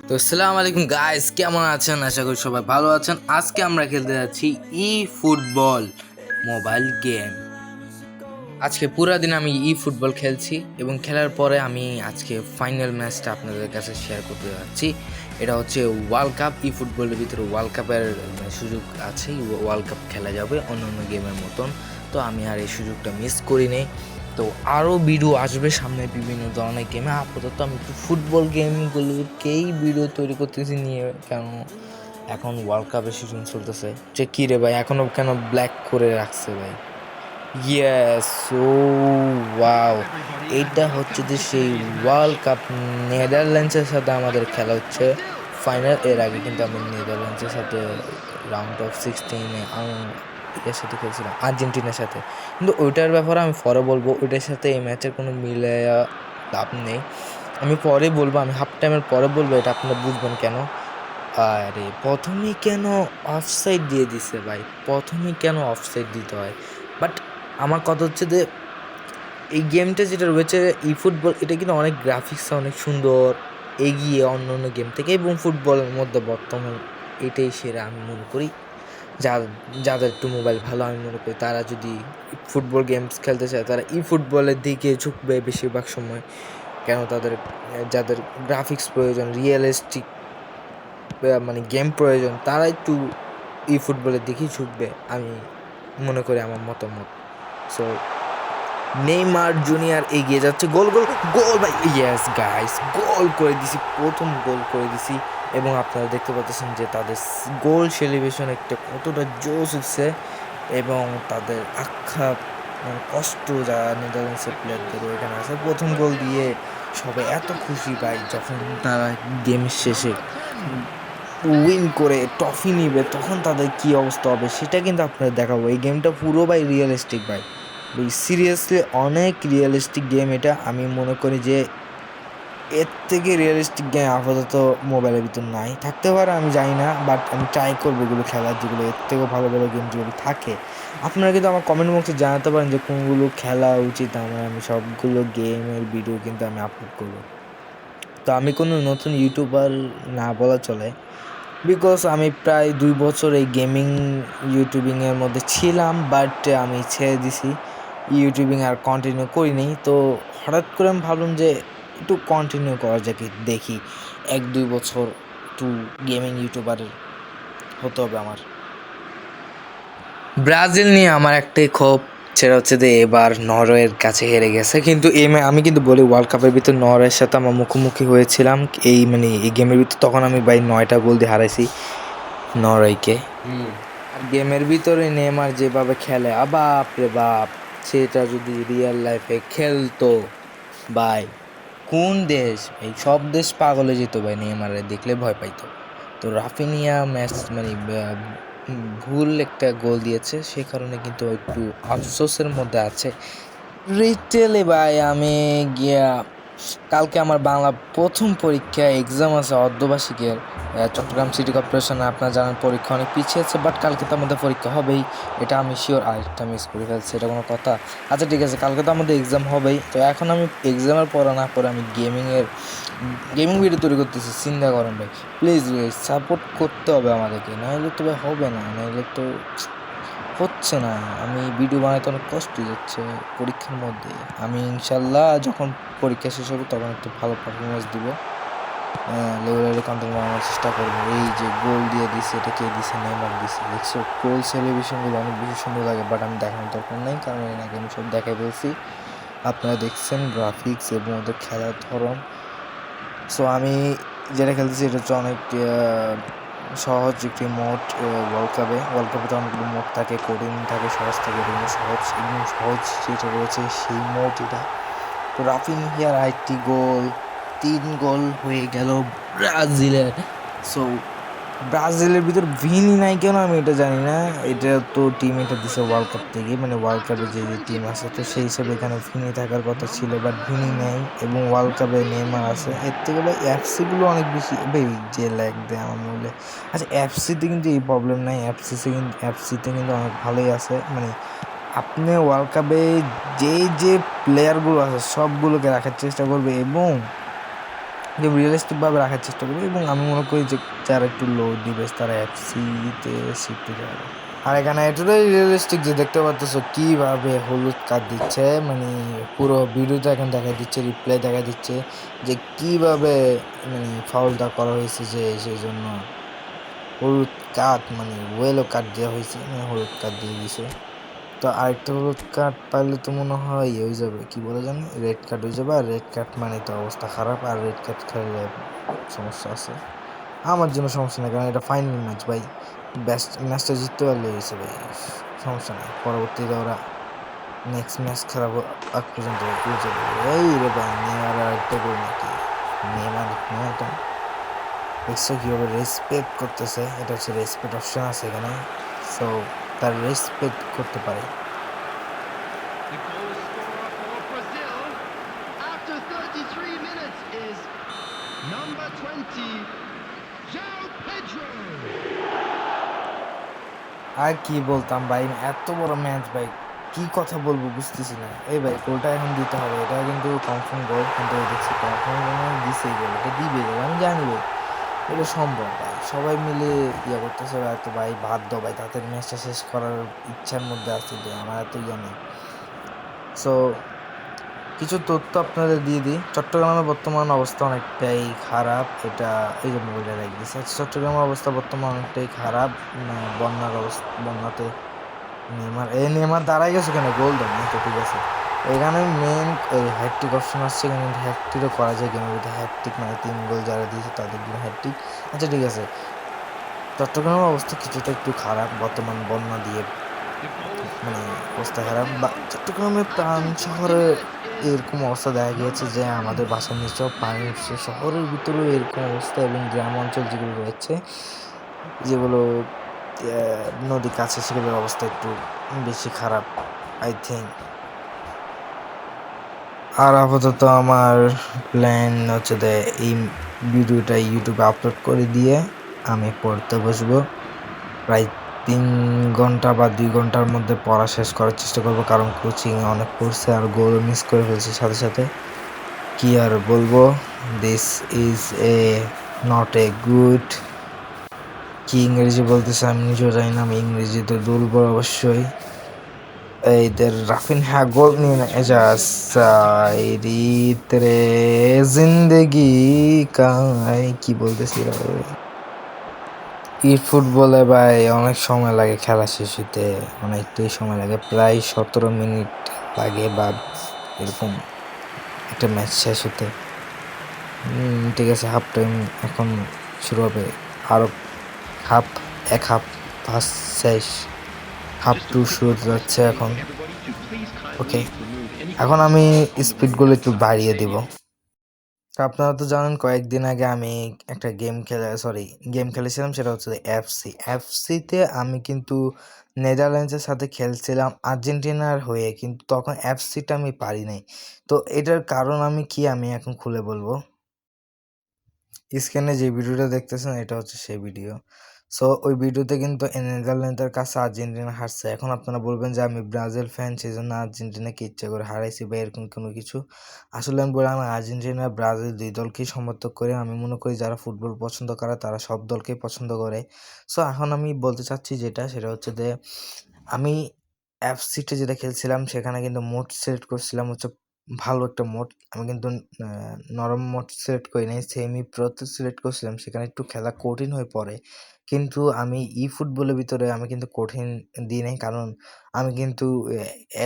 তো আসসালামু আলাইকুম গাইস, কেমন আছেন? আশা করি সবাই ভালো আছেন। আজকে আমরা খেলতে যাচ্ছি ই ফুটবল মোবাইল গেম। আজকে পুরা দিন আমি ই ফুটবল খেলছি এবং খেলার পরে আমি আজকে ফাইনাল ম্যাচটা আপনাদের কাছে শেয়ার করতে যাচ্ছি। এটা হচ্ছে ওয়ার্ল্ড কাপ। ই ফুটবলের ভিতরে ওয়ার্ল্ড কাপের সুযোগ আছে, ওয়ার্ল্ড কাপ খেলা যাবে অন্যান্য গেমের মতন। তো আমি আর এই সুযোগটা মিস করি নাই। তো আরও ভিডিও আসবে সামনে বিভিন্ন ধরনের গেমে। আপাতত আমি একটু ফুটবল গেমগুলোকেই ভিডিও তৈরি করতেছি নিয়ে, কেন এখন ওয়ার্ল্ড কাপের সিজন চলতেছে। যে কী রে ভাই, এখনও কেন ব্ল্যাক করে রাখছে ভাই? ইয়েস, ও ওয়াও, এইটা হচ্ছে যে সেই ওয়ার্ল্ড কাপ। নেদারল্যান্ডসের সাথে আমাদের খেলা হচ্ছে ফাইনাল। এর আগে কিন্তু আমি নেদারল্যান্ডসের সাথে রাউন্ড অফ 16-এ এর সাথে খেলছিলাম, আর্জেন্টিনার সাথে। কিন্তু ওইটার ব্যাপারে আমি পরে বলবো, ওইটার সাথে এই ম্যাচের কোনো মিলে লাভ নেই। আমি পরে বলবো, আমি হাফ টাইমের পরে বলবো, এটা আপনারা বুঝবেন কেন। আরে প্রথমেই কেন অফসাইড দিয়ে দিছে ভাই? প্রথমেই কেন অফসাইড দিতে হয়? বাট আমার কথা হচ্ছে যে এই গেমটা যেটা রয়েছে ই ফুটবল, এটা কিন্তু অনেক গ্রাফিক্স অনেক সুন্দর, এগিয়ে অন্য অন্য গেম থেকে, এবং ফুটবলের মধ্যে বর্তমান এটাই সেরা আমি মনে করি। যা যাদের একটু মোবাইল ভালো, আমি মনে করি তারা যদি ফুটবল গেমস খেলতে চায় তারা ই ফুটবলের দিকে ঝুঁকবে বেশিরভাগ সময়। কেন তাদের যাদের গ্রাফিক্স প্রয়োজন, রিয়েলিস্টিক মানে গেম প্রয়োজন, তারা একটু ই ফুটবলের দিকেই ঝুঁকবে আমি মনে করি, আমার মতামত। সো নেইমার জুনিয়র এগিয়ে যাচ্ছে, গোল গোল গোল ভাই, ইয়েস গাইস, গোল করে দিছি, প্রথম গোল করে দিছি। এবং আপনারা দেখতে পাচ্ছেন যে তাদের গোল সেলিব্রেশন একটা কতটা জোশ হচ্ছে, এবং তাদের আক্ষা কষ্ট যা নেদারল্যান্ডসের প্লেয়ারদের ওইখানে আছে। প্রথম গোল দিয়ে সবাই এত খুশি ভাই, যখন তারা গেম শেষে উইন করে ট্রফি নিবে তখন তাদের কি অবস্থা হবে সেটা কিন্তু আপনাদের দেখাবো। এই গেমটা পুরো ভাই রিয়েলিস্টিক ভাই, সিরিয়াসলি অনেক রিয়েলিস্টিক গেম এটা। আমি মনে করি যে এর থেকে রিয়েলিস্টিক গেম আপাতত মোবাইলের ভিতর নাই, থাকতে পারে আমি জানি না, বাট আমি ট্রাই করবো এগুলো খেলার, যেগুলো এর থেকেও ভালো ভালো গেম যেগুলো থাকে। আপনারা কিন্তু আমার কমেন্ট বক্সে জানাতে পারেন যে কোনগুলো খেলা উচিত আমার। আমি সবগুলো গেমের ভিডিও কিন্তু আমি আপলোড করবো। তো আমি কোনো নতুন ইউটিউবার না বলা চলে, বিকজ আমি প্রায় 2 বছর এই গেমিং ইউটিউবিংয়ের মধ্যে ছিলাম, বাট আমি ছেড়ে দিছি, ইউটিউবিং আর কন্টিনিউ করিনি। তো হঠাৎ করে আমি ভাবলাম যে একটু কন্টিনিউ করা যাক, দেখি 1-2 বছর একটু গেমিং ইউটিউবারের হতে হবে আমার। ব্রাজিল নিয়ে আমার একটাই ক্ষোভ, সেটা হচ্ছে যে এবার নরওয়ের কাছে হেরে গেছে। কিন্তু আমি কিন্তু বলি, ওয়ার্ল্ড কাপের ভিতর নরওয়ের সাথে আমার মুখোমুখি হয়েছিলাম এই মানে এই গেমের ভিতর, তখন আমি ভাই 9টা গোল দিয়ে হারাইছি নরওয়েকে। আর গেমের ভিতরে নেইমার যেভাবে খেলে, বাপ রে বাপ, সেটা যদি রিয়েল লাইফে খেলতো ভাই, কোন দেশ, এই সব দেশ পাগলে যেত ভাই, নেইমারে দেখলে ভয় পাইতো। তো রাফিনিয়া ম্যাচ মানে ভুল একটা গোল দিয়েছে, সে কারণে কিন্তু একটু আফসোসের মধ্যে আছে। রিটেলে ভাই আমি গিয়া, কালকে আমার বাংলা প্রথম পরীক্ষা এক্সাম আছে অর্ধবার্ষিকের। চট্টগ্রাম সিটি কর্পোরেশনে আপনারা জানেন পরীক্ষা অনেক পিছিয়েছে, বাট কালকে তো আমাদের পরীক্ষা হবেই, এটা আমি শিওর। আরেকটা মিস করে ফেলছি, এটা কোনো কথা? আচ্ছা ঠিক আছে, কালকে তো আমাদের এক্সাম হবেই। তো এখন আমি এক্সামের পড়া না করে আমি গেমিং ভিডিও তৈরি করতেছি, চিন্তা করেন ভাই। প্লিজ ভাই সাপোর্ট করতে হবে আমাদেরকে, নাহলে তো ভাই হবে না, নাহলে তো হচ্ছে না। আমি ভিডিও বানাতে অনেক কষ্ট যাচ্ছে পরীক্ষার মধ্যে। আমি ইনশাল্লাহ যখন পরীক্ষা শেষ হবে তখন একটু ভালো পারফরমেন্স দিব, লেভেলের কন্টেন্ট বানানোর চেষ্টা করবো। এই যে গোল দিয়ে দিছে, এটা কে দিছে? নেইমার দিছে। দেখছো গোল সেলিব্রেশনগুলো অনেক বেশি সুন্দর লাগে, বাট আমি দেখানোর দরকার নেই, কারণ এর আগে আমি সব দেখাই বলছি। আপনারা দেখছেন গ্রাফিক্স এবং ওদের খেলার ধরন। সো আমি যেটা খেলতেছি এটা হচ্ছে অনেক সহজ একটি মোড। ওয়ার্ল্ড কাপে তো অনেকগুলো মোড থাকে, কঠিন থাকে, সহজ থাকে, এবং সহজ যেটা রয়েছে সেই মোড এটা। তো রাফিনহিয়ার আরেকটি গোল, 3 গোল হয়ে গেল ব্রাজিলের। সো ব্রাজিলের ভিতর ভিনি নাই কেন আমি এটা জানি না। এটা তো টিম এটা দিছে ওয়ার্ল্ড কাপ থেকে, মানে ওয়ার্ল্ড কাপে যে যে টিম আছে, তো সেই হিসেবে এখানে ভিনি থাকার কথা ছিল, বাট ভিনি নেই। এবং ওয়ার্ল্ড কাপে নেইমার আছে। এর থেকে ভাই এফসিগুলো অনেক বেশি ভাই যে ল্যাগ দেয় আমার মূল্যে। আচ্ছা এফসিতে কিন্তু এই প্রবলেম নাই, এফসিতে কিন্তু অনেক ভালোই আছে। মানে আপনি ওয়ার্ল্ড কাপে যে যে প্লেয়ারগুলো আছে সবগুলোকে রাখার চেষ্টা করবে, এবং যে রিয়েলিস্টিকভাবে রাখার চেষ্টা করবে, এবং আমি মনে করি যে যারা একটু লো ডিভাইস তারা এফসিতে শিফট হয়ে যাবে। আর এখানে এতটাই রিয়েলিস্টিক যে দেখতে পাচ্ছ কীভাবে হলুদ কার্ড দিচ্ছে, মানে পুরো ভিডিওতে এখন দেখা দিচ্ছে, রিপ্লে দেখা দিচ্ছে যে কীভাবে মানে ফাউলটা করা হয়েছে, যে সেই জন্য হলুদ কার্ড মানে ওয়েলো কার্ড দেওয়া হয়েছে, মানে হলুদ কার্ড দিয়ে দিছে। তো আরেকটা হলুদ কার্ড পাইলে তো মনে হয় হয়ে যাবে, কি বলে জানি, রেড কার্ড হয়ে যাবে। আর রেড কার্ড মানে তো অবস্থা খারাপ, আর রেড কার্ড খেলে সমস্যা আছে। আমার জন্য সমস্যা নেই, কারণ এটা ফাইনাল ম্যাচ ভাই, বেস্ট ম্যাচটা জিততে পারলে হয়েছে ভাই, সমস্যা নেই। পরবর্তীতে ওরা নেক্সট ম্যাচ খেলাব আগ পর্যন্ত হয়ে যাবে। এই রে ভাই, নেইমার আর একটা গোল নাকি? নেইমার নয় এটা, দেখছো কীভাবে রেসপেক্ট করতেছে, এটা হচ্ছে রেসপেক্ট অপশন আছে এখানে, সো তার রেসপেক্ট করতে পারে। The goal scorer for Brazil after 33 minutes is number 20, João Pedro. আর কি বলতাম ভাই, এত বড় ম্যাচ ভাই, কি কথা বলবো বুঝতেছি না। এই ভাই গোলটা এখন দিতে হবে, এটা কিন্তু কনফার্ম গোল, কিন্তু দেখছি কনফার্ম দিছে গোল, এটা দিবে গোল আমি জানি ভাই, এটা সম্ভব ভাই। সবাই মিলে ইয়ে করতেছে ভাই, তো ভাই বাধ্য ভাই, তাদের ম্যাচটা শেষ করার ইচ্ছার মধ্যে আছে ভাই, আমার এত ইয়ে নেই। সো কিছু তথ্য আপনাদের দিয়ে দিই। চট্টগ্রামের বর্তমান অবস্থা অনেকটাই খারাপ, এটা এই যে মোবাইলটা রেখে দিচ্ছে। চট্টগ্রামের অবস্থা বর্তমান অনেকটাই খারাপ, বন্যার অবস্থা, বন্যাতে নেইমার দাঁড়াই গেছে, কেন গোল দেন তো ঠিক আছে। এখানে মেন হ্যাটট্রিক অপশন আসছে, এখানে কিন্তু হ্যাটট্রিকও করা যায় গেমের ভিতরে, হ্যাটট্রিক মানে 3 গোল যারা দিয়েছে তাদের জন্য হ্যাটট্রিক। আচ্ছা ঠিক আছে, চট্টগ্রামের অবস্থা কিছুটা একটু খারাপ বর্তমান বন্যা দিয়ে, মানে অবস্থা খারাপ। বা চট্টগ্রামের প্রাণ শহরে এরকম অবস্থা দেখা গিয়েছে যে আমাদের বাসার নিচেও পানি উঠছে, শহরের ভিতরেও এরকম অবস্থা, এবং গ্রাম অঞ্চল যেগুলো রয়েছে, যেগুলো নদী কাছে, সেগুলোর অবস্থা একটু বেশি খারাপ আই থিঙ্ক। আর আপাতত আমার প্ল্যান হচ্ছে যে এই ভিডিওটা ইউটিউবে আপলোড করে দিয়ে আমি পড়তে বসবো। প্রায় 3 ঘন্টা বা 2 ঘন্টার মধ্যে পড়া শেষ করার চেষ্টা করবো, কারণ কোচিংয়ে অনেক পড়ছে আর গোলও মিস করে ফেলছি সাথে সাথে। কি আর বলবো, this is a not a good, কি ইংরেজি বলতেছে আমি নিজেও জানি না, আমি ইংরেজিতে দুর্বল অবশ্যই। এইদের রাফিনহা গোল নিয়ে না, এজা সাইরি তেরে জিন্দগি কাই, কি বলতেছি ই ফুটবলে ভাই অনেক সময় লাগে খেলা শেষ হতে, অনেকটাই সময় লাগে, প্রায় 17 মিনিট লাগে বা এরকম একটা ম্যাচ শেষ হতে। ঠিক আছে, হাফ টাইম এখন শুরু হবে, আরও হাফ, এক হাফ পাস শেষ, হাফ টু শুরু হতে যাচ্ছে এখন। ওকে, এখন আমি স্পিডগুলো একটু বাড়িয়ে দিব। আপনারা তো জানেন কয়েকদিন আগে আমি একটা গেম খেলেছিলাম, সেটা হচ্ছে এফসিতে আমি কিন্তু নেদারল্যান্ডসের সাথে খেলছিলাম আর্জেন্টিনার হয়ে, কিন্তু তখন এফসিটা আমি পারি নাই। তো এটার কারণ আমি কি, আমি এখন খুলে বলবো। স্ক্রিনে যে ভিডিওটা দেখতেছেন এটা হচ্ছে সেই ভিডিও। সো ওই ভিডিওতে কিন্তু নেদারল্যান্ডের কাছে আর্জেন্টিনা হারছে। এখন আপনারা বলবেন যে আমি ব্রাজিল ফ্যান, সেই জন্য আর্জেন্টিনাকে ইচ্ছা করে হারাইছি বা এরকম কোনো কিছু। আসলে আমি বলি, আমি আর্জেন্টিনা ব্রাজিল 2 দলকেই সমর্থন করি। আমি মনে করি যারা ফুটবল পছন্দ করে তারা সব দলকেই পছন্দ করে। সো এখন আমি বলতে চাচ্ছি সেটা হচ্ছে যে আমি এফসিতে যেটা খেলছিলাম সেখানে কিন্তু মোড সিলেক্ট করছিলাম হচ্ছে ভালো একটা মোড। আমি কিন্তু নরম মোড সিলেক্ট করি নাই, সেমি প্রোতে সিলেক্ট করছিলাম, সেখানে একটু খেলা কঠিন হয়ে পড়ে। কিন্তু আমি ফুটবলের ভিতরে আমি কিন্তু কঠিন দিই নাই, কারণ আমি কিন্তু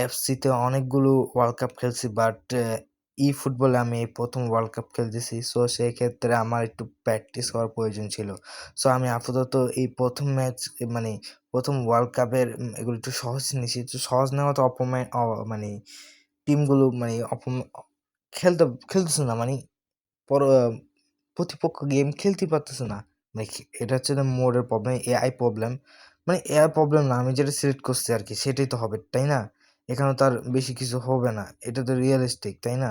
এফসিতে অনেকগুলো ওয়ার্ল্ড কাপ খেলছি, বাট ফুটবলে আমি এই প্রথম ওয়ার্ল্ড কাপ খেলতেছি। সো সেই ক্ষেত্রে আমার একটু প্র্যাকটিস হওয়ার প্রয়োজন ছিল। সো আমি আপাতত এই প্রথম ম্যাচ, মানে প্রথম ওয়ার্ল্ড কাপের এগুলো একটু সহজ নিয়েছি। একটু সহজ নেওয়া তো মানে টিমগুলো মানে খেলতেছে না, মানে পর প্রতিপক্ষ গেম খেলতে পারতেছে না। মানে এটা হচ্ছে যে মোডের প্রবলেম, এআই প্রবলেম, মানে এআই প্রবলেম না, আমি যেটা সিলেক্ট করছি আর কি সেটাই তো হবে, তাই না? এখানে তার বেশি কিছু হবে না, এটা তো রিয়েলিস্টিক, তাই না?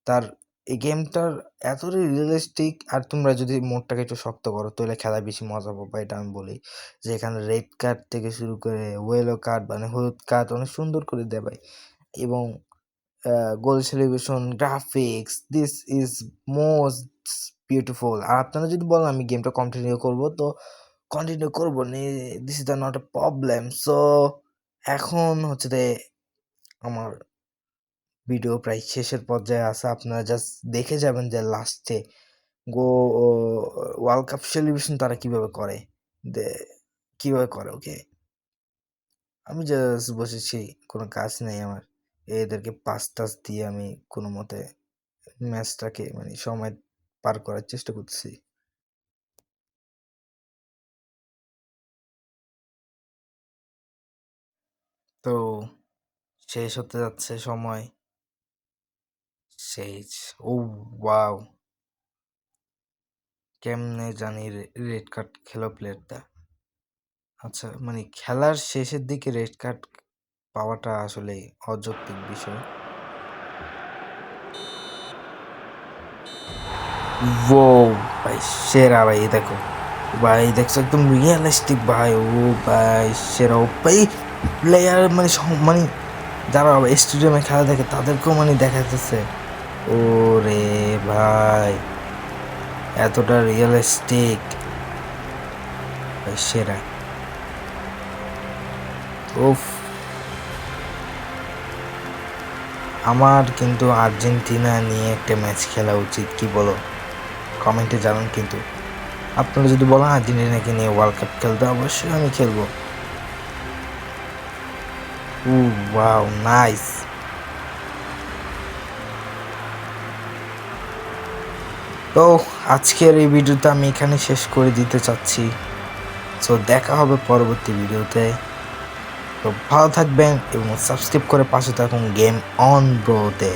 তার এই গেমটার এতটাই রিয়েলিস্টিক, আর তোমরা যদি মোডটাকে একটু শক্ত করো তাহলে খেলা বেশি মজা পাবো, এটা আমি বলি। যে এখানে রেড কার্ড থেকে শুরু করে ওয়েলো কার্ড, মানে হলুদ কার্ড অনেক সুন্দর করে দেয় ভাই, এবং goal celebration, graphics, this is most beautiful. আর আপনারা যদি বলেন আমি গেমটা কন্টিনিউ করব, তো কন্টিনিউ করব নি, this is the not a problem. So এখন হচ্ছে যে আমার ভিডিও প্রায় শেষের পর্যায়ে আছে। আপনারা জাস্ট দেখে যাবেন যে লাস্টে গো ওয়ার্ল্ড কাপ সেলিব্রেশন তারা কিভাবে করে, কিভাবে করে। ওকে, আমি জাস্ট বসেছি, কোনো কাজ নেই আমার, এদেরকে পাস টাস দিয়ে আমি কোনো মতে ম্যাচটাকে মানে সময় পার করার চেষ্টা করতেছি। তো শেষ হতে যাচ্ছে সময়, শেষ। ও ওয়াও, কেমনে জানি রেড কার্ড খেলো প্লেয়ারটা। আচ্ছা, মানে খেলার শেষের দিকে রেড কার্ড পাওয়াটা আসলে অযৌক্তিক বিষয়। ও ভাই সেরা ভাই, দেখো ভাই, দেখছো একদম রিয়েলিস্টিক ভাই। ও ভাই সেরা। ও ভাই প্লেয়ার মানে মানে যারা স্টেডিয়ামে খেলা দেখে তাদেরকেও মানে দেখা যাচ্ছে। ও রে ভাই, এতটা রিয়েলিস্টিক ভাই, সেরা। উফ, আমার কিন্তু আর্জেন্টিনা নিয়ে একটা ম্যাচ খেলা উচিত, কি বলো? কমেন্টে জানান কিন্তু। আপনারা যদি বলেন আর্জেন্টিনাকে নিয়ে ওয়ার্ল্ড কাপ খেলতে, অবশ্যই আমি খেলবো। ও ওয়াও, নাইস। তো আজকের এই ভিডিওটা আমি এখানে শেষ করে দিতে চাচ্ছি। সো দেখা হবে পরবর্তী ভিডিওতে। তো ভালো থাকবেন এবং সাবস্ক্রাইব করে পাশে থাকুন গেম অন ব্রোতে।